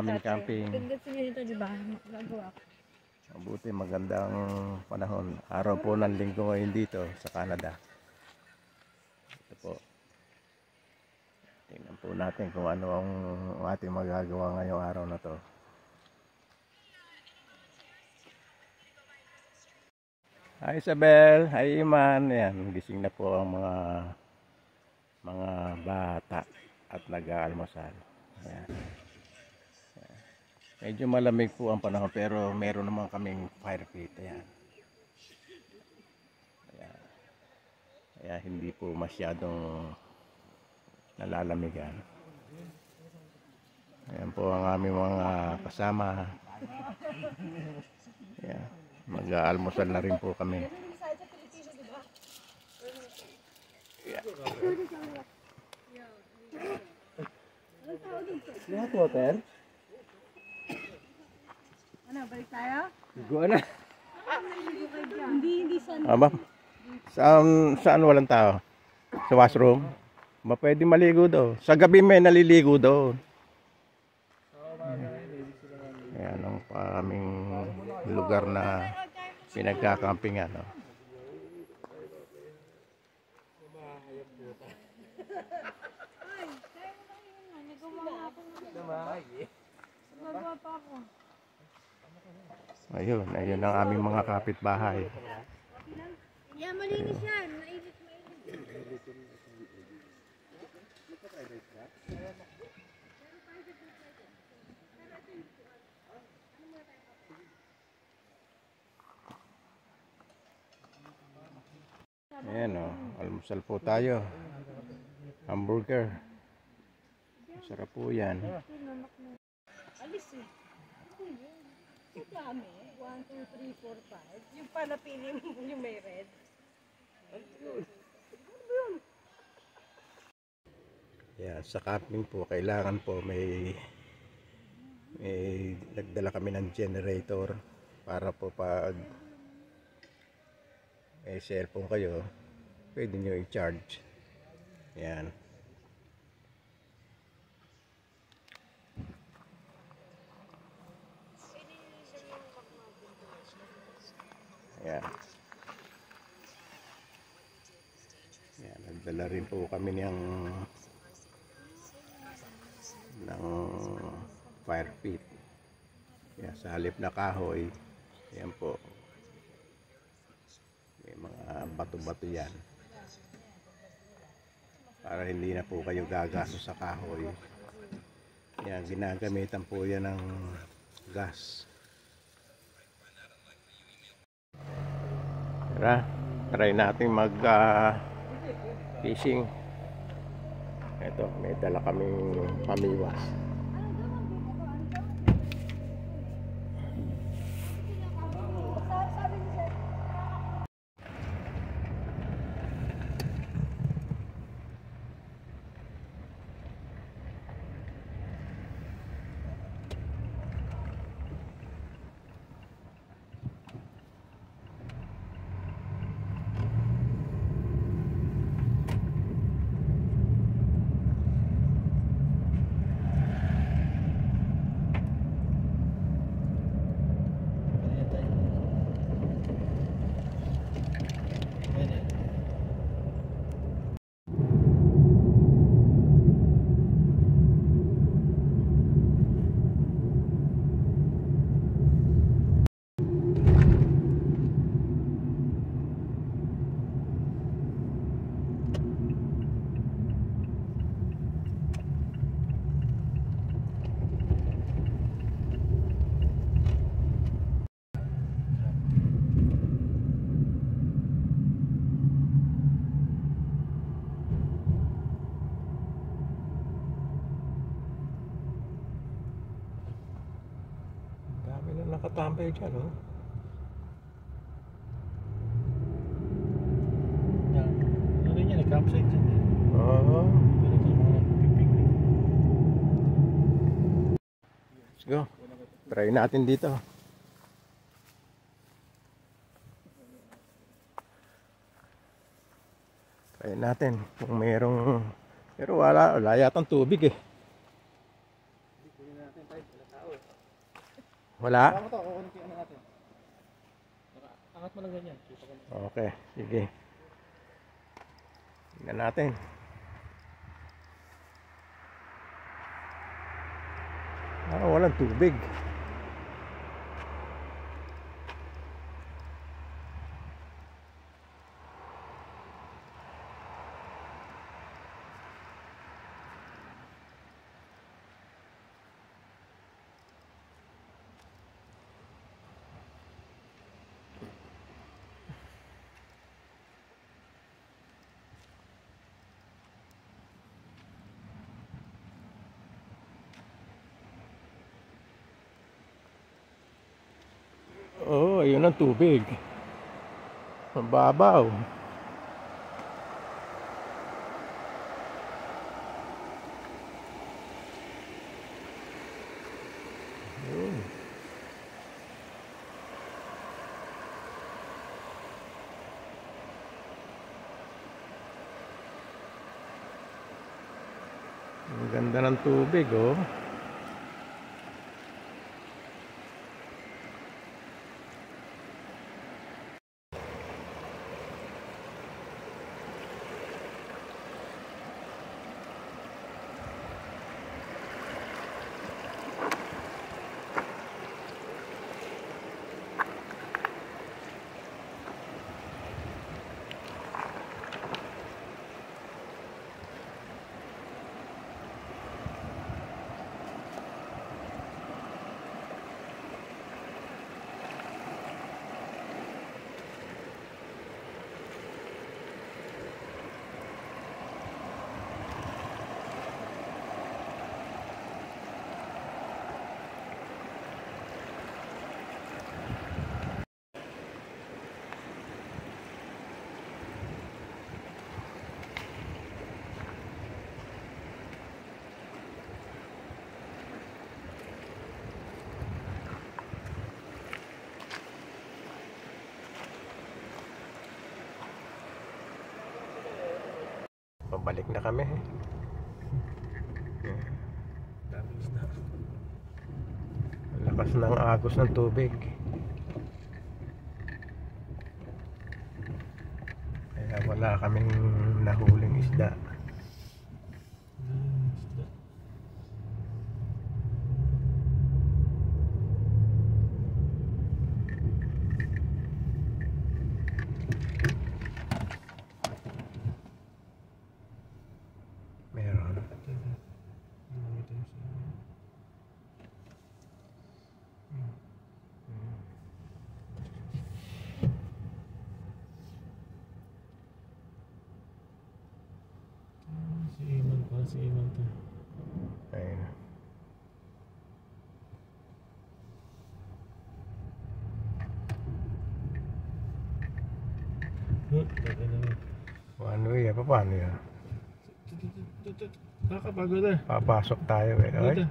namin camping. Ganda sa nito, di ba? Gagawa ko. Mabuti, magandang panahon. Araw po ng linggo ngayon dito sa Canada. Ito po. Tingnan po natin kung ano ang ating magagawa ngayong araw na to. Hi Isabel, hi Iman. Ayan, gising na po ang mga bata at nag-aalmusal. Ayan. Medyo malamig po ang panahon pero meron naman kaming fire pit. Ayan. Kaya hindi po masyadong nalalamigan. Ayan po ang aming mga kasama. Ayan. Mag-aalmusal na rin po kami. Hot water? Ano, balik tayo? Go na. Hindi sana. Aba, saan walang tao? Sa washroom? Ba pwede maligo daw. Sa gabi may naliligo doon. Ayan ang aming lugar na pinagkakampingan. No? Ayun ang aming mga kapitbahay. Yeah, malinis yan. Mainit. Ayan o, almusal po tayo. Hamburger. Masarap po yan. Alis eh. Ang dami. 1, 2, 3, 4, 5. Yung panapili mo yung may red. Yeah, sa camping po, kailangan po may nagdala kami ng generator para po pag may cellphone kayo, pwede nyo i-charge. Yan. Yan. Yan, nagdala rin po kami ng fire pit. Yan, sa halip na kahoy, yan po. May mga bato-bato yan. Para hindi na po kayo gagaso sa kahoy. Yan, ginagamitan po yan ng gas. Tara, try natin fishing. Ito, may dala kaming pamiwas. Nakatambay dyan, oh. Ano rin yan, campsite dyan eh. Oo. Pero ito mga pipigling. Let's go. Try natin dito. Try natin kung mayroong... Pero wala yatang tubig eh. Wala? Tama to, kukunti ano natin. Angat mo lang ganyan. Kita ko na. Okay, sige. Tingnan natin. Walang tubig. Oh, ayun ang tubig. Mababaw. Ayun. Ang ganda ng tubig, oh. Pabalik na kami. Dami isda. Ang lakas ng agos ng tubig. Kaya wala kaming nahuling isda. Isda. Meron. Si Iman pa, si Iman to. Ayun. Taka naman. Ano yan? Paano yan? Baka pagod eh. Papasok tayo eh. Pagod Ay. eh.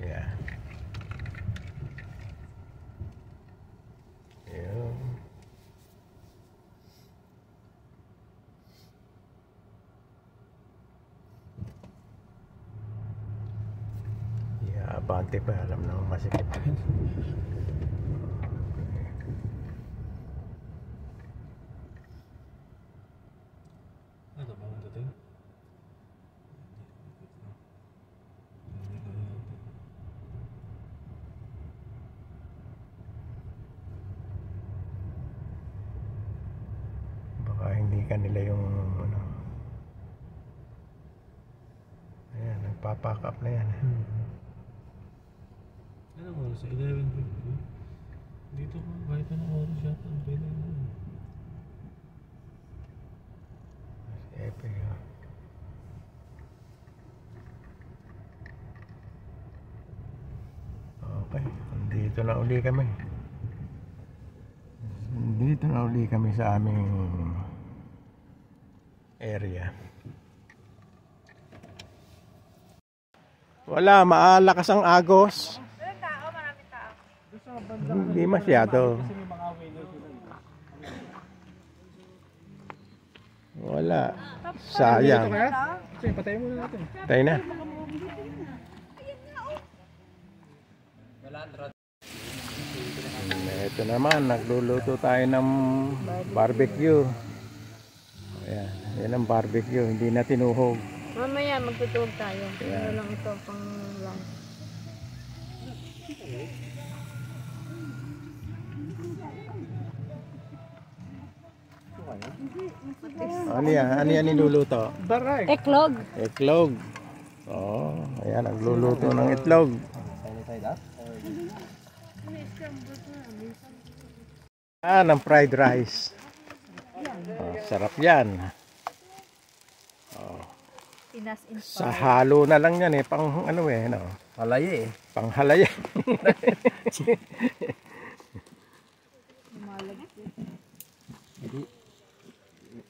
Yeah. Yun. Yeah, abante pa. Alam na masikip. Ano ba ang dating? Baka hindi ka nila yung ano. Ayan, nagpapack up na yan. Anong oras? 11:50. Dito ko, kahit anong oras yata ang pwede mo. Epic, ah. Okay, dito na uli kami. Dito na uli kami sa aming area. Wala, maalakas ang agos. Walang tao, maraming tao. Doon sa banda. Hindi masyado. Kasi may mga whaler sila. Wala. Sayang. Sige, patayin muna natin. Tayo na. Ito naman, nagluluto tayo ng barbecue. Ayan, yan ang barbecue, hindi na tinuhog. Mamaya magtutulog tayo. Ayan. Ano lang ito pang lunch. Ano yan? Ano yan niluluto? Baray. Eklog. Itlog. Oh, ayan, nagluluto ng itlog. Ng fried rice. Oh, sarap yan. Oh, Pinas sa halo na lang yan pang ano no? Halay Pang halaya.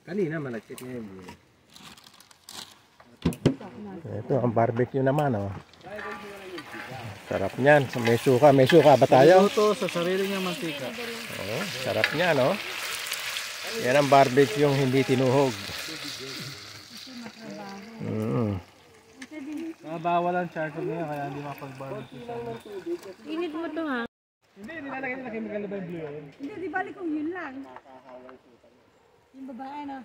Kanina malagkit niya yun. Ito ang barbecue naman Sarap niyan. May suka ba tayo? Luto sa sarili niyang mantika. Oh, sarap niyan Yan ang barbecue yung hindi tinuhog. Bawal ang charcoal niya kaya hindi makapag-barbecue sa amin. Init mo ito ha. Hindi nilalagay nila chemical na ba yung blue oil? Hindi, di balik kung yun lang. Yung babae na.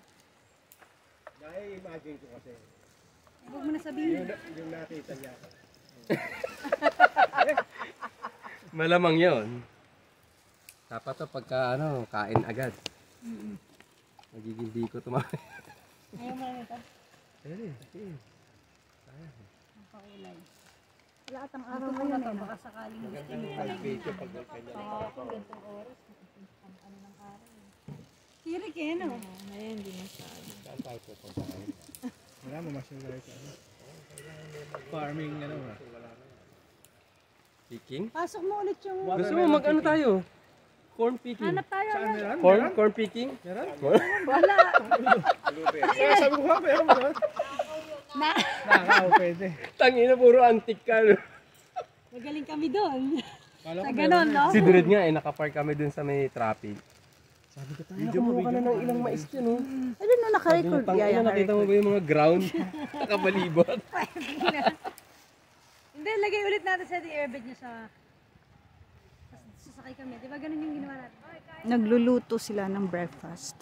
Imagine ko kasi. Huwag mo na sabihin. Yung nakita niya. Malamang yun. Dapat to pagka kain agad. Magiging di ko tumakas. Ayaw mo lang ito. Pakulay. Wala atang araw mo na ito. Baka sakaling gusto mo pa lang. Kung gantong oras. Ano ng araw. Kirik Ngayon, hindi masyado. Wala mo masyadong sa farming Picking? Pasok mo ulit yung... Gusto mo mag-ano tayo? Corn picking. Hanap tayo. Corn picking? Wala. Kaya sabi ko nga, meron mo doon. Pwede. Tangina, puro antik ka. Magaling kami doon. Kala Sa ko ganon, no? Si Dred nga nakapark kami dun sa may traffic. Sabi ko tayo, kumuha ka na ng ilang mais yun Ano no, naka-record? Tangina, nakita mo ba yung mga ground? Nakabalibot. Hindi, lagay ulit natin sa airbag niya sa... Sasakay kami. Di ba ganun yung ginawa natin? Nagluluto sila ng breakfast.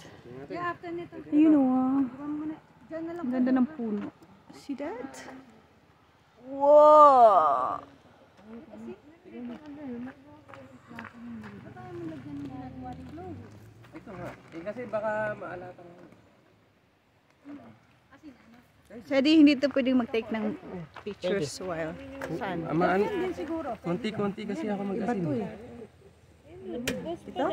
Kaya after nito, Ayun diba muna, dyan na lang. ang ganda ng puno. See that? Wow! Ito nga. Kasi baka maalata mo. Sadi, hindi ito pwedeng mag-take ng pictures while saan? Konti-konti kasi ako mag-asin. Ito?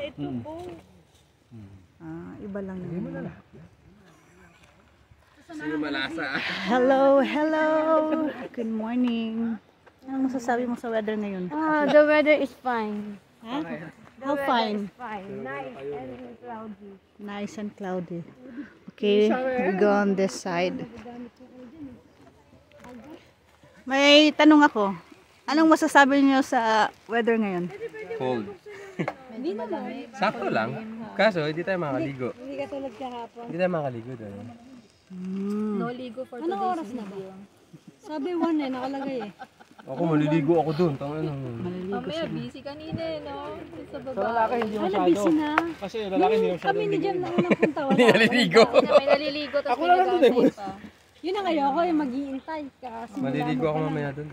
Iba lang naman. Sino malasa? Hello! Good morning. Anong masasabi mo sa weather ngayon? The weather is fine. How fine? Fine. Nice and cloudy. Nice and cloudy. Okay, we go on this side. May tanong ako. Anong masasabi niyo sa weather ngayon? Cold. Hindi naman. Sakto lang. Kaso, hindi tayo makaligo. Hindi ka tulad kahapon. Hindi tayo makaligo doon. No ligo for today's oras na ba? Sabi 1 nakalagay Ako, maliligo ako doon. Mamaya busy kanina no? Sa baba. Sa lalaki hindi Ano, masyado. busy na. Kasi lalaki hindi masyado. Kami ni Jem na unang punta. Wala. Hindi naliligo. May naliligo tapos Ako may lang doon nag-aasay pa. Yun ang ayoko, yung mag-iintay. Kasi Maliligo ako mamaya doon.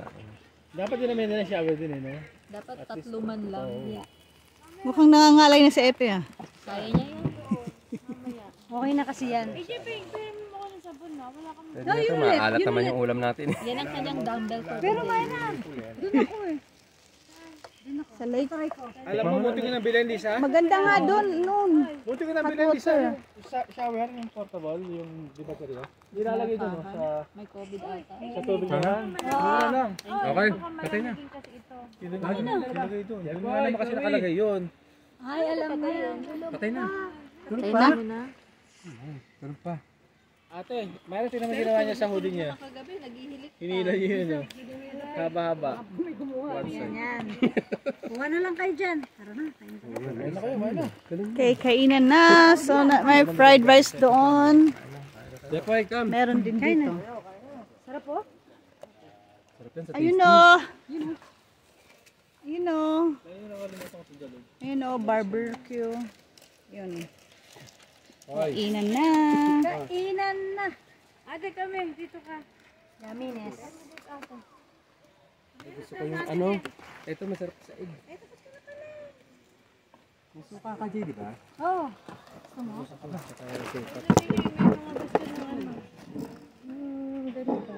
Dapat din naman na shower din no? Dapat 3 man lang. Mukhang nangangalay na si Epe Kaya niya yan. okay na kasi yan. Pwede na ito, maalat naman yung ulam natin. Yan ang kanyang dumbbell for Pero today. may na. Doon ako sa lake. Alam mo, buti ko nabili hindi sa? Maganda nga doon, noon. Buti ko nabili hindi sa shower, yung portable, yung di baterya. Nilalagay doon sa May COVID ata. tubig na lang. Mura lang. Okay, patay na. Ilagay doon. Doon nga naman kasi nakalagay yun. Ay, alam mo yan. Patay na. Patay na. Ganun pa. Ate, mayroon din naman ginawa niya sa hoodie niya. Kagabi, naghihilik. Hinila niya yun. Haba-haba. Yan. Kuha na lang kayo dyan. Tara na. Ayun na kayo, mayroon na. Okay, kainan na. So, may fried rice doon. Jepoy, come. Meron din dito. Sarap po. Sarap yan sa Ayun o. Ayun o. Ayun o, barbecue. Yun. Kainan na. Kainan na. Ate kami, dito ka. Yumminess. Gusto ko yung ano. Ito masarap sa egg. Gusto ka ka, Jay, di ba? Oo. Gusto ko na. Saka sukat. Ganito.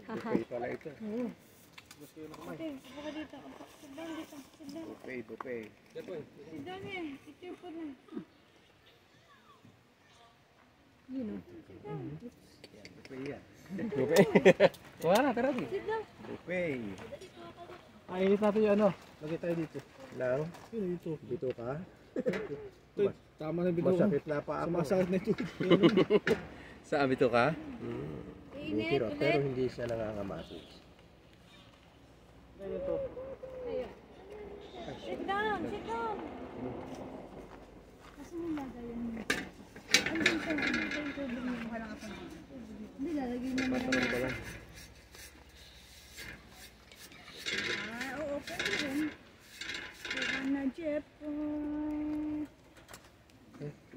Buffet pala ito. Ate, buka dito. Sit down dito. Sit down. Buffet. Jepoy. Sit down eh. Ito yung po na. Buffet yan. Buffet. Kuha na, tara. Buffet. Init natin yung ano. Lagay tayo dito. Lang. Sino dito? Dito ka. Ito, tama na bito. Masakit na pa ako. Sumasakit na ito. Saan dito ka? Init Pero ulit. hindi siya nangangamati. Sit down. Sit down. Kasi nilagay yung... Andun sa yung tubig mo. Wala ka pa na. Hindi, lalagay mo na. Patanong ko lang. Oo, pwede rin. Kaya na, Jeff.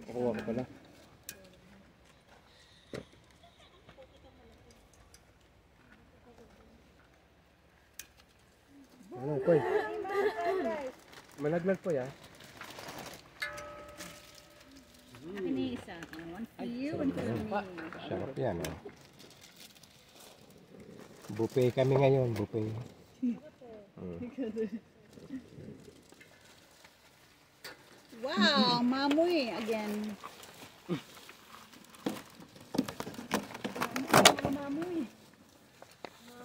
Kukuha ko pala. Ano, Koy? Malaglag po yan. Akin ni isa. One for you, one for me. Sarap yan, oh. Buffet kami ngayon, buffet. Wow, mamoy again.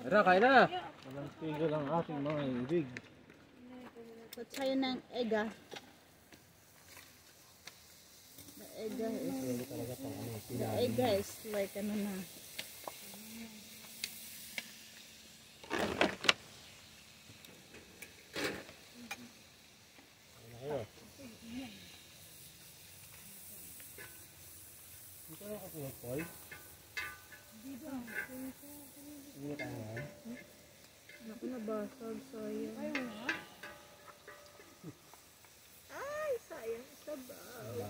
Tara, kain na! Walang tigil ang ating mga ibig. So, tayo ng egg ah. The egg is like ano na. Naku, nabasag. Sayang. Ay, wala. Ay, sayang. Sabaw.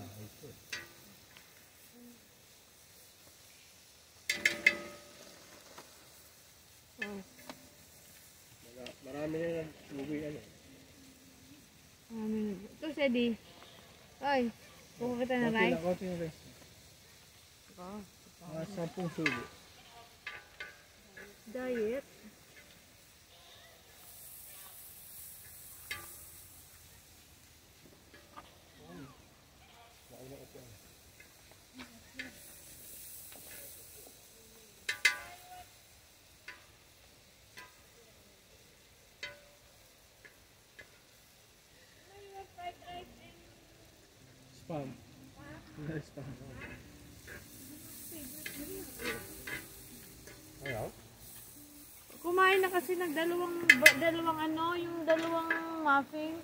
Marami na lang movie ano. Ito, Sedi. Ay, buka kita na rice. Konti na rin. Mga 10 subo. Diet. Spam. Spam. Ayaw? Kumain na kasi dalawang ano, yung dalawang muffin.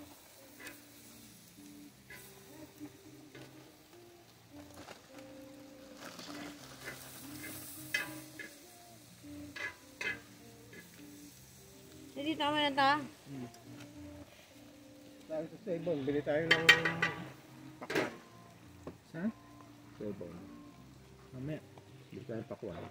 Hindi, tama na ta. Tayo sa Sebon, bili tayo ng pakwan. Saan? Sebon. Mamaya. Bili tayo ng pakwan.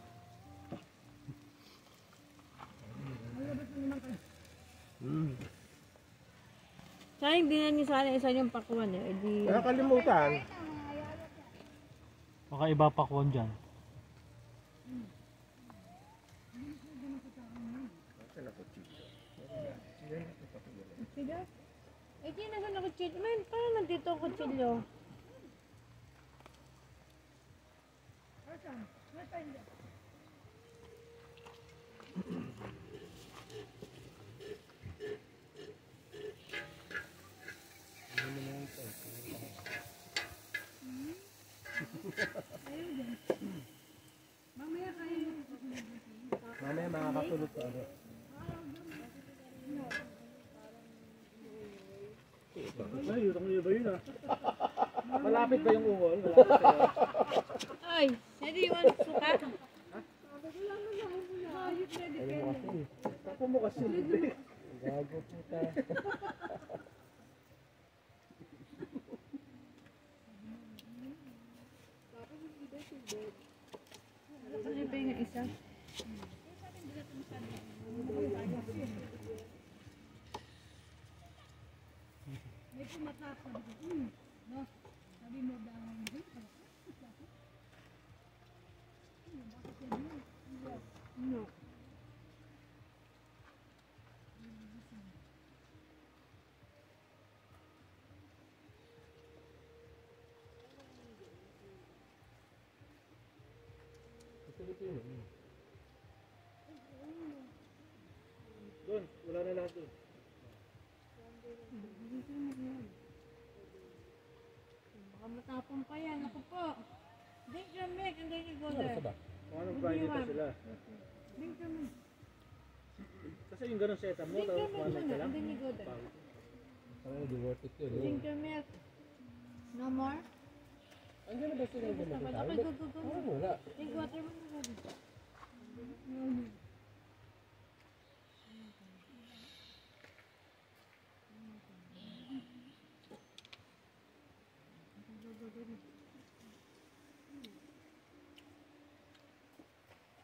Sayang din na niyo sana isa yung pakuan eh. Di... Nakakalimutan. Baka iba pa kuwan dyan. Eh, di nasa na kutsilyo. Man, parang nandito ang kutsilyo. Mamaya makakatulog sa ano. Ay, utang niyo ba yun ah? Malapit ba yung ungol? Malapit ba yun? Ay, hindi mo suka. Ako mo kasi. Gago puta. Ano ba yung isa? Doon, wala na lahat doon. Baka matapon pa yan. Ako po. Drink your milk and then you go there. Kung anong kain dito sila. Drink your milk. Kasi yung ganun setup mo, Drink your tapos milk kumain ka muna lang. and then you go there. Ano, di worth it yun. Drink your milk. No more? Andiyan na ba sila yung Okay, tayo? go, go, go. Parang wala. Drink water mo na.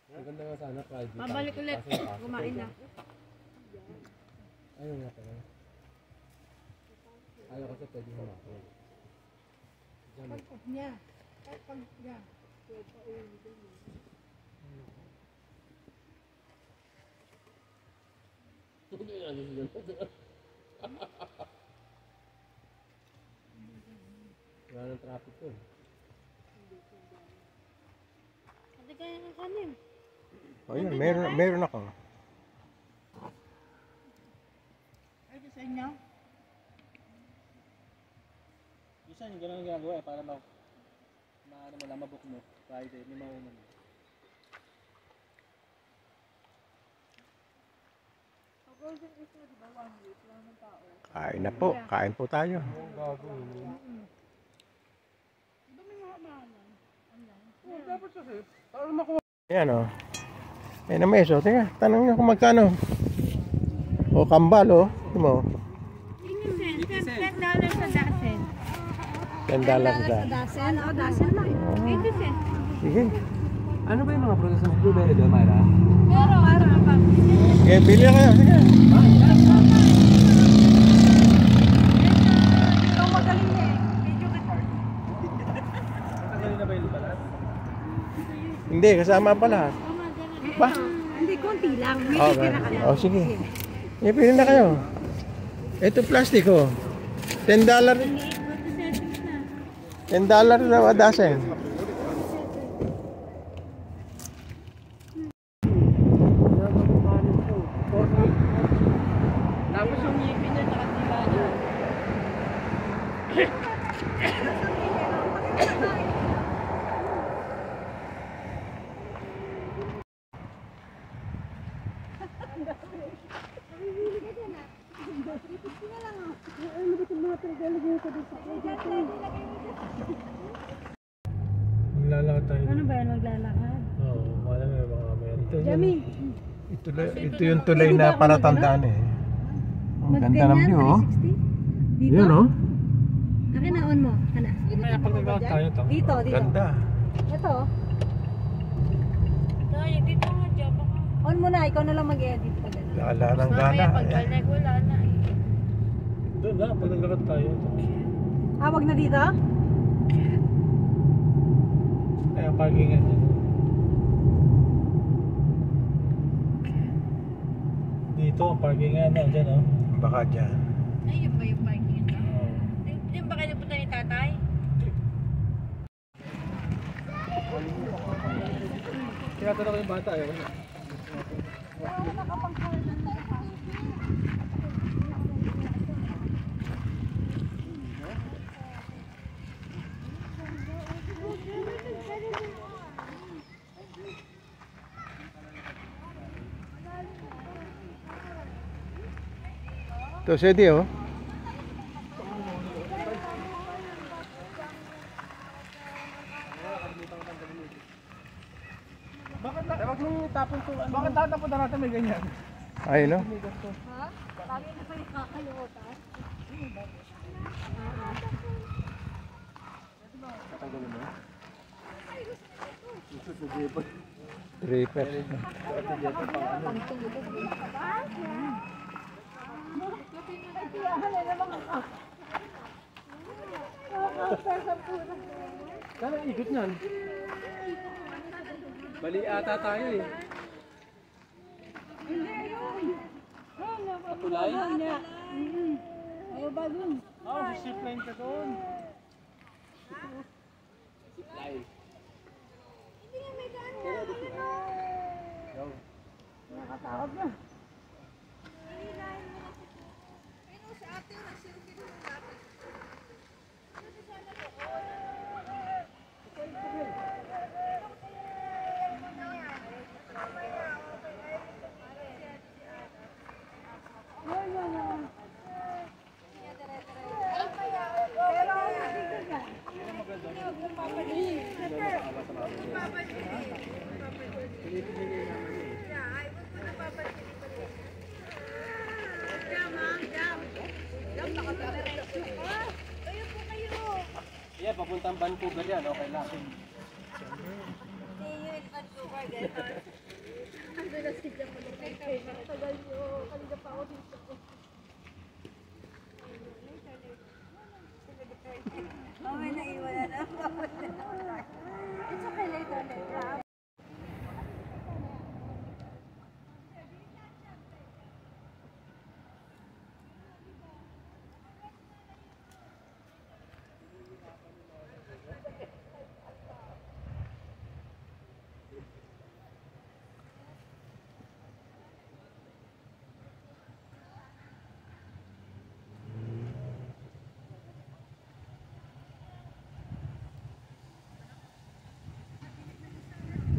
Maganda nga sana private. Babalik ulit. Kumain na. Ayaw nga pala. Ayaw kasi pwede humakot. Niya. Pag niya. Wala ng traffic to. Hindi kaya ng kanin. O yun, meron ako. Ay, ito sa inyo? Minsan yung ganun ang ginagawa eh, para maano mo lang, mabook mo. Friday, may mauna mo. Kain na po. Kain po tayo. Gago. Dapat kasi, para makuha. Ayan o. Ayan na meso. Tingnan, tanong nyo kung magkano. O kambal o. Tingnan mo. $10 sa dasen. $10 sa. Dasen? O, dasen lang. 80 cents. Sige. Ano ba yung mga process ng blueberry doon, Myra? Pero, araw pa. Okay, bili na kayo. Sige. Ikaw magaling na eh. Video record. Natanggalin na ba yung balat? Hindi, kasama pa lahat. Ba? Hindi, konti lang. May Okay. titira ka lang. O sige. Okay, bili na kayo. Ito plastic o. $10. $10 daw a dozen. Tapos yung ngipin niya, nakatila niya. Maglalakad tayo. Ano ba yan, maglalakad? Oo, wala na baka meron. Jami, Ito yung tulay na para tandaan eh. Ang ganda ng view oh. 360? Dito? Yun oh. Akin na on mo. Kana. Kaya pag naglalakad tayo, Dito, dito. Ganda. Ito. Tayo, dito nga dyan. On mo na, ikaw na lang mag-edit pa gano'n. Lala ng gana. Pag-connect, wala na eh. doon na, pag naglalakad tayo. Ah, wag na dito? Kaya parkingan niya. Dito, parkingan na, dyan oh. Baka dyan. Ay, yun ba yung parking ito? Oo. Yung ba kayo punta ni tatay? Tinatanong ko yung bata eh. Ito, Sedi oh. Huwag mong tapon to. Bakit tatapon na natin may ganyan? Ay, no? Ha? Lagi na kayo kakalimutan. Tatanggalin mo. Reaper. Kala ikot niyan. Bali ata tayo eh. Patulay? Ayaw ba dun? Oh, zipline ka doon. Zipline. Nakatakot na. Yeah, papuntang Vancouver yan, okay lang. Mamay na iwanan na. It's okay later, later.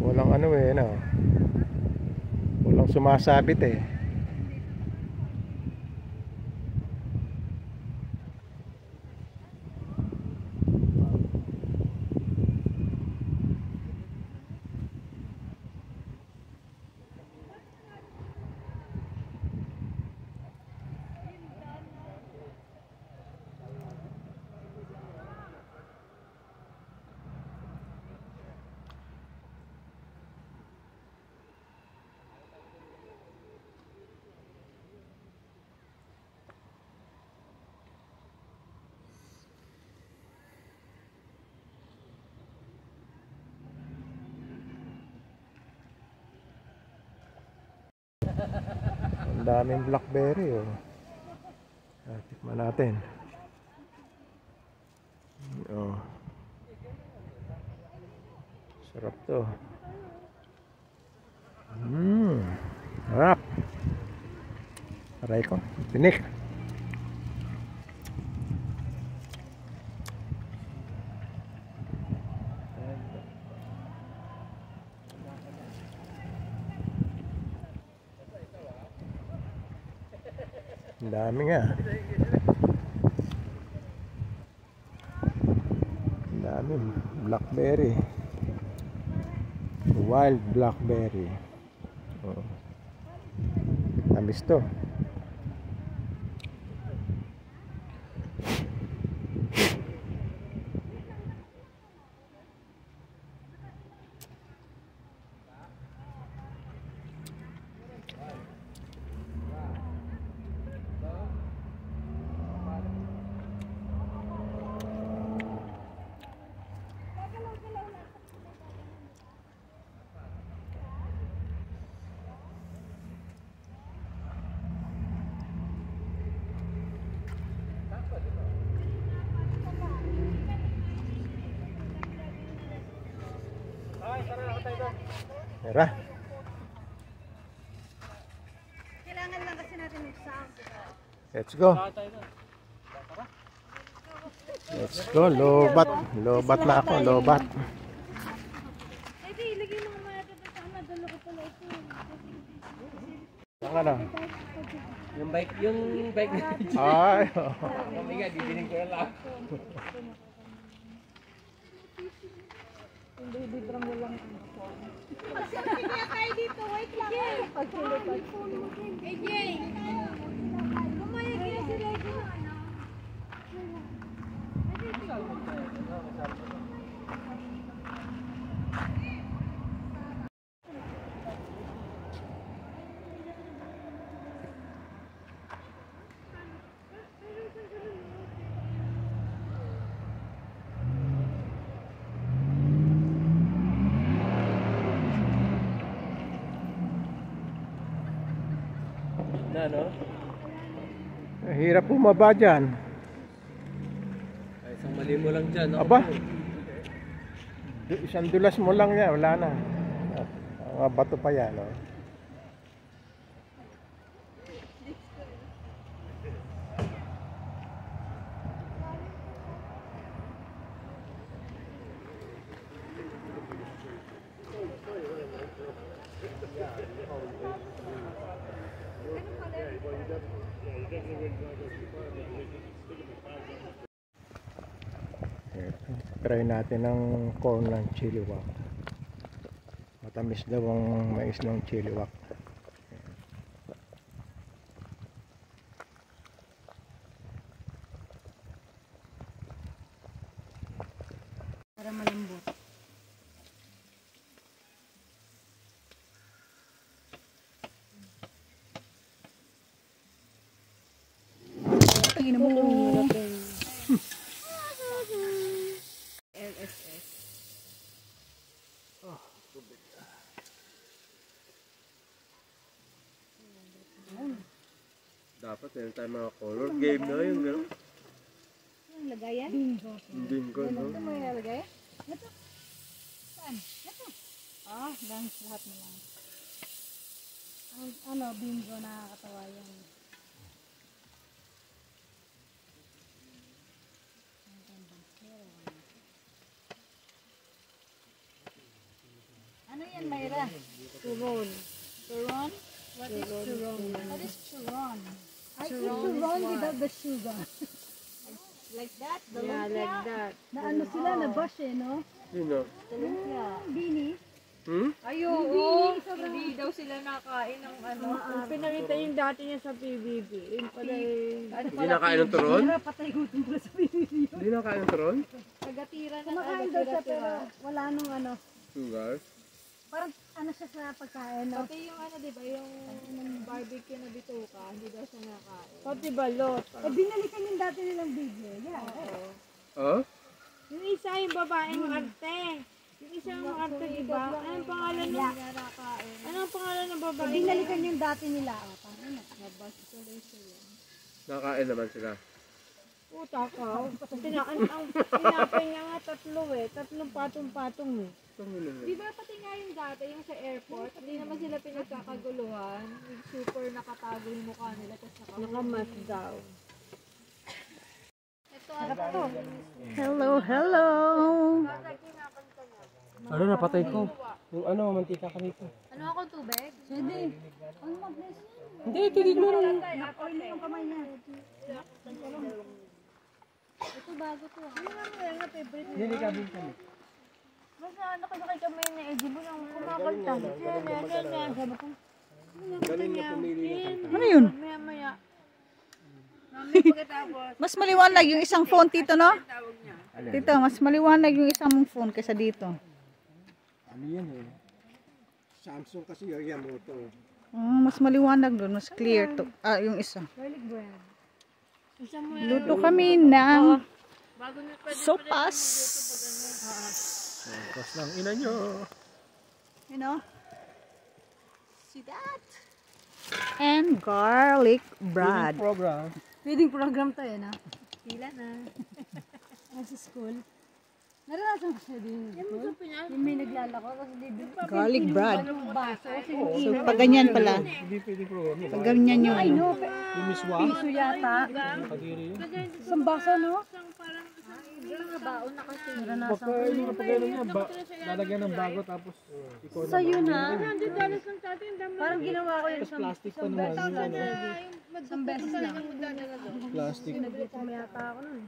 Walang ano eh, no? Walang sumasabit eh. Ang daming blackberry oh. Tikman natin. Oh. Sarap to. Sarap. Aray ko, tinik. Ang dami nga. Ang dami. Blackberry. Wild blackberry. Oh. Tamis to. Tara. Kailangan lang kasi natin ng sound. Let's go. Let's go. Lobat. Lobat na ako. Lobat. Eh di, ilagay mo naman natin sa tama. Dalo ko pala ito. Ang ano? Yung bike na Ay. kami nga, didinig ko na lang. Hindi, drum mo lang. Na, no? Hirap bumaba dyan. Ay, isang mali mo lang dyan, no? Aba, isang dulas mo lang yan, wala na. Mga bato pa yan, no? Try natin ng corn ng chiliwak. Matamis daw ang mais ng chiliwak. Para malambot. Tingin mo. Dapat meron tayo mga color game na yun, gano'n. Ang lagayan? Bingo. Bingo, no? Ito mo yung lagay? Ito. Saan? Ito. Ah, lahat na lang. Ang bingo nakakatawa yan. Ano yan, Mayra? Turon. Turon? What is turon? What is turon? I eat turon without the sugar. Like that? Yeah, like that. Na ano sila, na bash eh, no? Sino? Bini. Ay, oo. Hindi daw sila nakain ng ano. Pinakita yung dati niya sa PBB. Yun pala Hindi nakain ng turon? patay gutom pala sa PBB. Hindi nakain ng turon? Tagatira na Kumakain daw siya pero wala nung ano. Sugar? Parang ano siya sa pagkain, no? Pati yung ano, di ba, yung barbecue na bituka, hindi daw siya nakain. Pati balot. Eh, binalikan yung dati nilang video. Yeah. Oh? Yung isa yung babaeng arte. Yung isa yung arte, diba? Anong pangalan ng Anong pangalan ng Eh, babae? binalikan yung dati nila. Oh, paano na? Nakain naman sila. Puta ka. Ang tinapay niya nga tatlo eh. Tatlong patong-patong eh. Di ba pati nga yung dati, yung sa airport, hindi naman sila pinagkakaguluhan. Yung super nakatago yung mukha nila, tapos Nakamas daw. Ito, ano? Hello, hello. Ano, napatay ko? Yung ano, mantika ka nito. Ano ako, tubig? Pwede. Ang mag-bless niya. Hindi, ito din mo rin. Oil na yung kamay niya. Ito bago to. Ano nga mo yung favorite niya? Hindi ka din kami. Basta nakasakay kami na Eddie mo nang kumakanta. Sabi ko, Galing na pumili ng kanta. Ano yun? maya-maya. Mas maliwanag yung isang phone, Tito, no? Tito, mas maliwanag yung isang mong phone kaysa dito. Ano yan eh? Samsung kasi yung moto. Mas maliwanag doon, mas clear to. Yung isa. Luto kami ng sopas. Tapos lang ina nyo. You know? See that? And garlic bread. Program. Feeding program to eh, no? Pila na. Sa school. Naranasan ko siya din. Yung may naglalako, kasi di Garlic bread. yung baso. Kasi So, pag ganyan pala. Hindi pwede program. Pag ganyan yung ano. Yung miswa. piso yata. Kadiri yun. Isang baso, no? Yung mga baon na kasi. Pagka yung pagkailan niya, lalagyan ng bago tapos ikaw na. Sa'yo na. $100 Parang ginawa ko yun Tapos plastic pa naman yun. ano. isang beses lang. Plastic. Kumiyata ako nun.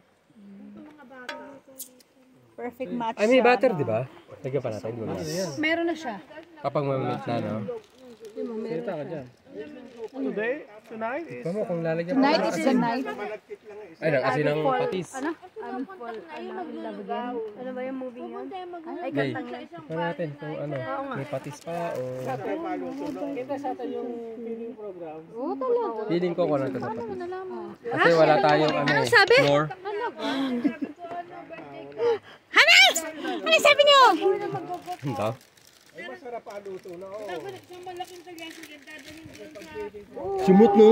Perfect match. Ay, may sa, butter, ano. di ba? Lagyan pa natin. Meron na siya. Kapag mamamit na, no? Salita ka dyan. Today? Tonight? Ikaw mo kung lalagyan Tonight is the night. Ay, kasi ng patis. Ano? Ano ba yung movie yun? Ay, Gay, kantang na. tingnan natin kung ano, may patis pa o... Kita sa atin yung feeding program. Oo, talaga. Feeling ko kung ano ito sa patis. Nalaman. Kasi wala tayong ano eh, floor. Hanay! Ano sabi niyo? Ito? Sumot no?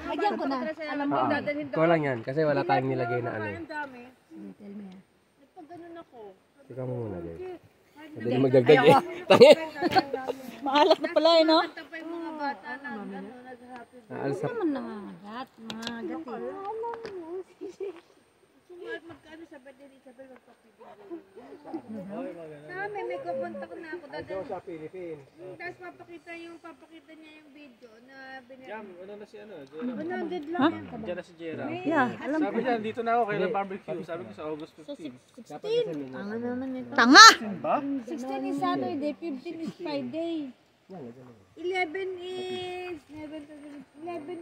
Lagyan ko na. Alam mo, Kulang yan, kasi wala tayong nilagay na ano. Ikaw mo muna, Gay. Madali magdagdag eh. Tangin! Maalat na pala eh, no? Aalis na. nangangagat. Nangangagat eh. Magkano sa birthday ni Isabel Sabi, may kukontak na ako. Sa Philippines. Tapos papakita niya yung video na binili. Jam, ano na si ano? 100 lang yan. Diyan na si Jera. Yeah, alam ko. Sabi niya, dito na ako kailan barbecue. Sabi ko sa August 15. Tanga naman ito. Tanga! 16 is Saturday, 15 is Friday. 11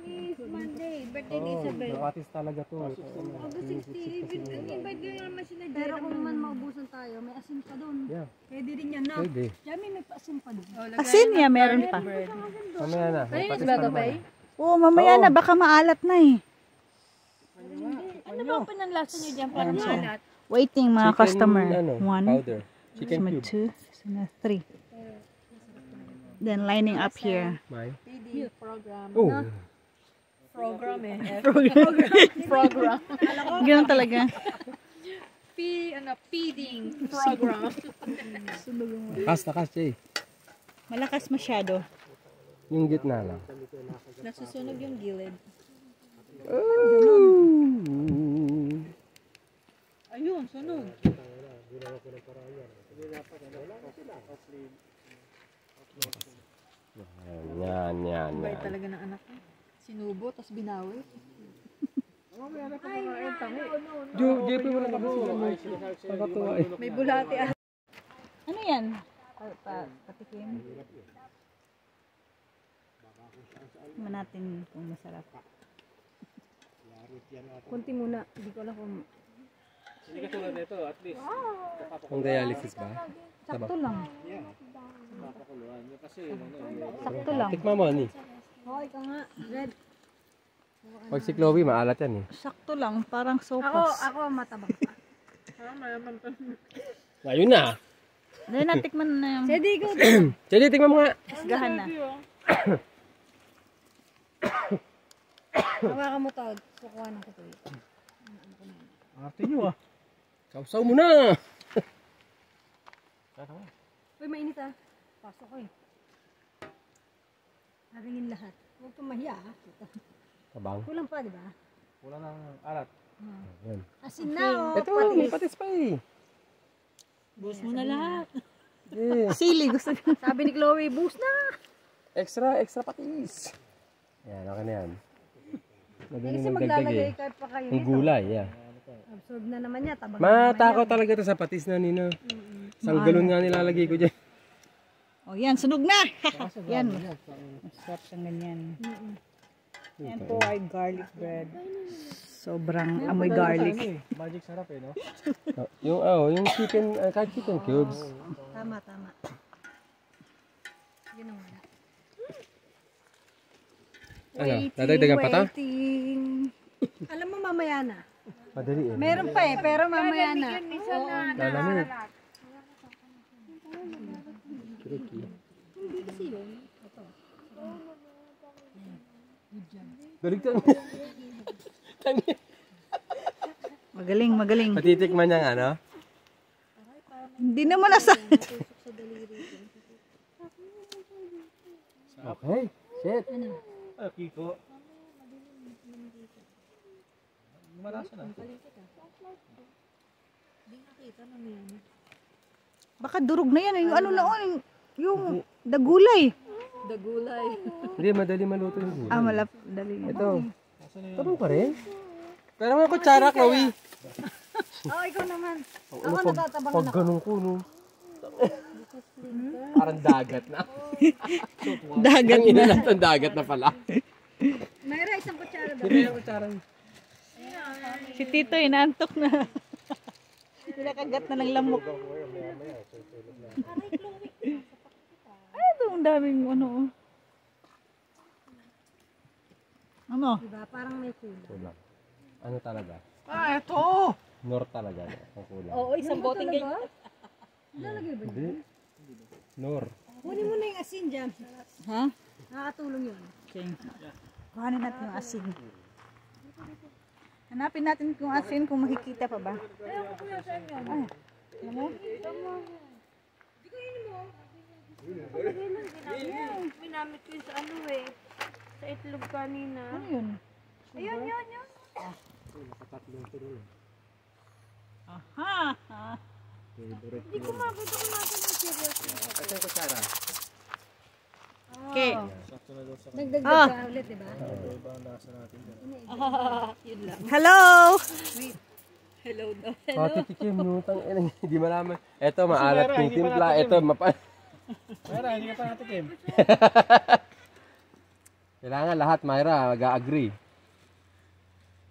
is Monday. Birthday ni Isabel. Patis talaga to. August 16, invite nyo naman sila Pero kung naman maubusan tayo, may asin pa doon. Yeah. Pwede rin yan na. Pwede. Yami, may asin pa doon. Asin niya, meron pa. Mamaya na. May patis pa naman. Oo, mamaya na, baka maalat na eh. Ano ba ang pinanlasa nyo dyan? Parang So, malat. waiting mga customer. Ano, 1, powder. Chicken cube. 2, 3. Then lining up here. May. Program. Oh. Program eh. Program. Ganun talaga. Feeding program. Takas, Jay. Malakas masyado. Yung gitna lang. Nasusunog yung gilid. Ayun, sunog. Yan. Bay talaga ng anak ko. Sinubo, tas binawi. JP mo lang kasi sila mo. Pagkatuwa eh. May bulati ah. Ano yan? Patikim. Tingnan natin kung masarap. Kunti muna. Hindi ko alam kung... Hindi ka tulad nito, at least. Kung dialysis ba? Sakto lang. Napakuluan. Kasi Sakto lang. Tikma mo, ni. Oh, ikaw nga. Red. Pag si Chloe, maalat yan eh. Sakto lang. Parang sopas. Ako matabang pa. Ayun na. Dahil natikman na yung Sedi ko. Jadi, tikman mo nga. isgahan na. Hawakan mo to. Kukuha ng kutuloy. arte nyo ah. Sausaw mo na. Uy, mainit ah. Pasok ko eh. Haringin lahat. Huwag tumahiya ah. Tabang. Kulang pa, di ba? Wala nang alat. Yan. Asin na oh. Ito, may patis pa eh. Bus mo na lahat. Eh, Sili. Gusto ko. Sabi ni Chloe, boost na. extra patis. Yan, okay na yan. Magaling Kasi magdagdag maglalagay eh. ka pa kayo Ang nito. gulay, yeah. Absorb na naman niya. Tabang Matakaw talaga ito sa patis na nino. Isang galon nga nilalagay ko dyan. Oh, yan. Sunog na. Yan. Masarap siyang ganyan. Yan po ay garlic bread. Sobrang amoy garlic. Magic sarap eh, no? Yung chicken, kahit chicken cubes. Tama. Ginawa na. Ano, dadagdagan pa ta? Waiting. Alam mo mamaya na. Madali eh. Meron pa eh, pero mamaya na. Lalamig. Baligtad. Magaling. Patitikman niya ano? Hindi naman nasa... Okay. Shit. Ah, Kiko. Malasa na. Baka durog na yan. Yung ano na yung dagulay. Dagulay. Hindi, madali maluto yung gulay. Dali. Ito. Tanong pa rin. Pero may kutsara, Chloe. Oh, ikaw naman. Ako nagtatabang pag ganun ko, no? Parang dagat na. Dagat Ang ina na. natin dagat na pala. Mayra, isang kutsara ba? Hindi yung kutsara. Si Tito inantok na. Pinakagat na ng lamok. Ay, ito ang daming ano. Ano? Diba? Parang may kulang. Kulang. Ano talaga? Ah, eto! Nor talaga. Ang kulang. Oo, isang boteng ganyan. Lalagay ba? Hindi. Nor. Kunin mo na yung asin dyan. Ha? Nakakatulong yun. Okay. Kuhanin natin yung asin. Hanapin natin kung asin, kung makikita pa ba. Ay, alam mo? Minamit ko yung sa ano eh. Sa itlog kanina. Ano yun? Ayun, yun, yun. Aha! Hindi ko mabito kung natin yung serious. Ito yung kutsara. Okay. Nagdagdag Ah. ka ulit, diba? Yun lang. Hello! Hello daw. Oh, titikim mo. Hindi malaman. Ito, maalat yung timpla. Ito, Mayra, hindi ka pa natikim. Kailangan lahat, Mayra, mag-agree.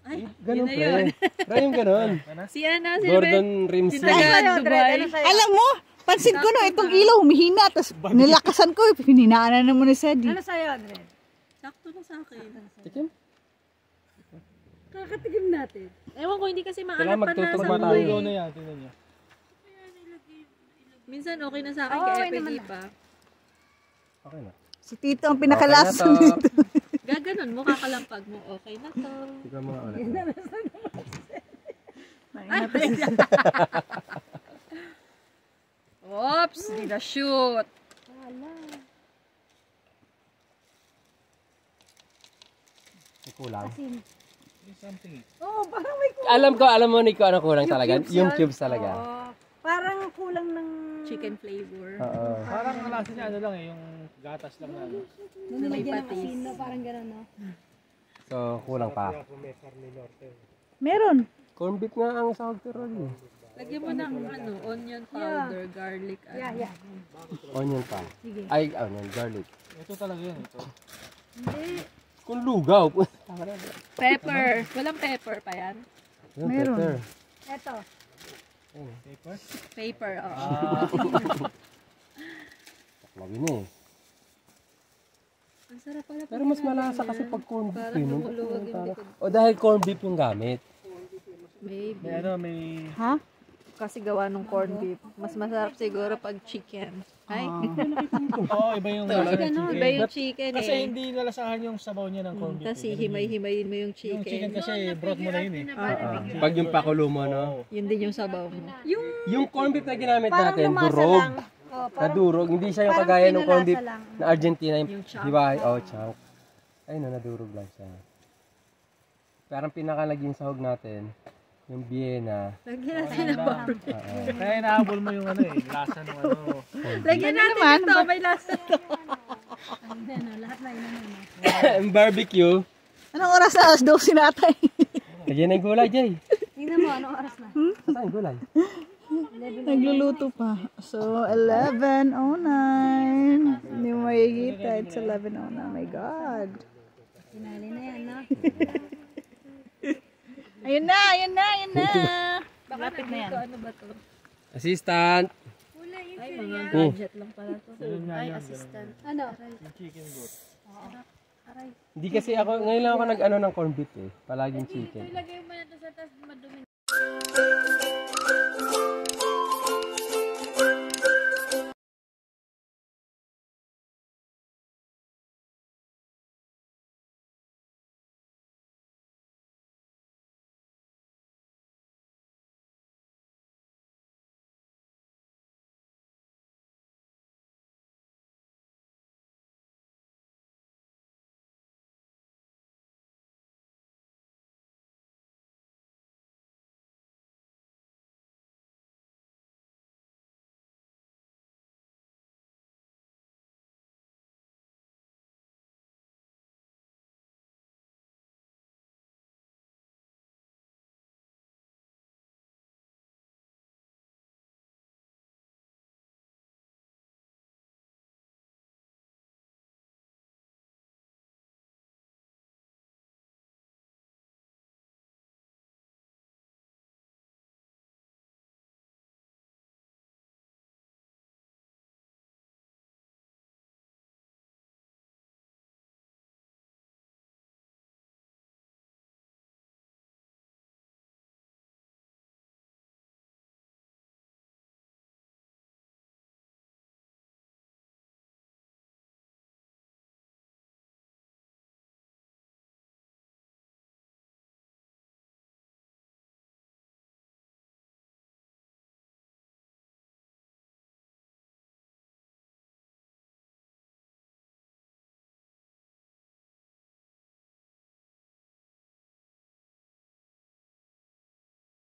Ay, Ganun, yun na pre. yun. Pre, yung ganun. Si Ana, si Gordon Ramsay. Dubai. Alam mo, pansin ko no, itong ilaw humihina, tapos nilakasan ko, hininaan na naman ni Sadie. Ano sa'yo, Andred? Sakto na sa akin. Tikim? Kakatikim natin. Ewan ko, hindi kasi Kailangan maalat pa na magtutugma sa tayo. Ikaw buhay. na yan, tingnan niyo. Minsan okay na sa akin, Oo, kaya okay pwede naman na. pa. Okay na. Si Tito ang pinakalasan Okay na to. dito. Gaganon mo, kakalampag mo, okay na to. Tignan mo nga ulit. Oops, di na shoot. May kulang. Something. Oo, parang may kulang. Alam mo, Nico, ano kulang talaga? cubes Yung yun? cubes talaga. Oo. Parang kulang ng... Chicken flavor. Oo. Parang ang lasa niya ano lang eh, yung gatas lang na ano. Nilagyan ng patis. asin, no? Parang gano'n, no? So, kulang pa. Meron. Corn beef nga ang sahog pero Lagyan mo ng ano, onion powder, garlic, Yeah, yeah. onion pa. Sige. Ay, onion, garlic. Ito talaga yun, ito. Kung lugaw. pepper. Walang pepper pa yan? Yung Meron. pepper. Eto. Paper? Paper, oo. Lagi na eh. Ang sarap pala. Pero mas malasa kasi pag corn beef. Parang eh, no? lumuluwag yung likod. O dahil corn beef yung gamit. Maybe. May ano, may... Ha? Kasi gawa ng corn beef. Mas masarap siguro pag chicken. Ay, Oo, iba yung lasa ng chicken. iba yung chicken Kasi eh. hindi nalasahan yung sabaw niya ng corned beef. Kasi himay-himayin mo yung Yung chicken chicken. kasi broth mo na yun eh. Pag yung pakulo mo, no? Yun din yung sabaw mo. Yung corn beef na ginamit Parang natin, lumasa durog. lang. Oh, Nadurog. Hindi siya yung parang kagaya ng corn beef pinalasa lang. na Argentina. Yung chunk. Di ba? Oh, chunk. Ay, nadurog lang siya. Parang pinakalaging sahog natin, yung Vienna. Lagyan natin ng powder. Kaya inahabol mo yung ano eh, lasa ng ano. Lagyan natin ito. May lasa to. Ano, lahat na yun. Ang barbecue. Anong oras na? 12 na ata eh. Lagyan ng gulay, Jay. Tingnan mo, anong oras na? Saan gulay? Nagluluto pa. So, 11:09. Hindi mo makikita. It's 11:09. Oh my God. Sinali na yan, no? Ayun na, ayun na, ayun na. Lapit na yan. Ano ba to? Assistant. Ay, mga gadget lang pala to. Ay, assistant. Ano? Yung chicken broth. Hindi kasi ako, ngayon lang ako nag-ano ng corned beef eh. Palaging chicken. Ilagay mo na to sa taas madumi.